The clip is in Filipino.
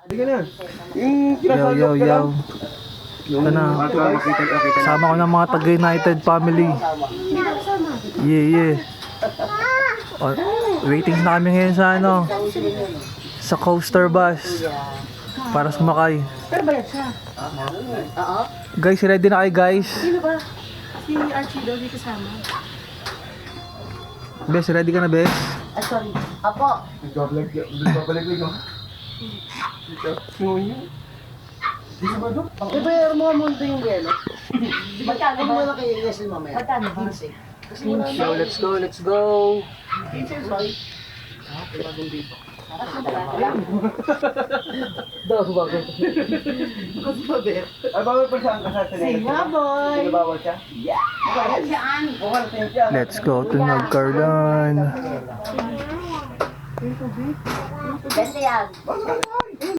Sige na. Yung Yo, kinasal yo, ka yo. lang. Ito na. Kasama ko ng mga taga-United family. Yeah, yeah. Oh, waiting na kami ngayon sa ano, sa coaster bus para sumakay. Pero bayad siya. Oo. Guys, ready na kayo guys? Sino ba? Si Archie daw, di kasama. Bes, ready ka na Bes? Ah, sorry. Apo. Babalik mo. Ibayar mo muna yung yelo. Magkano ba? Muna kayo yes mamaya. Magkano ba? 15. So, let's go, let's go. Ay, bawal pa siya ang kasal sa Say nga, boy. Sino bawal siya? Bakit saan? Bawal siya. Let's go to Nagcarlan. Ganda yan.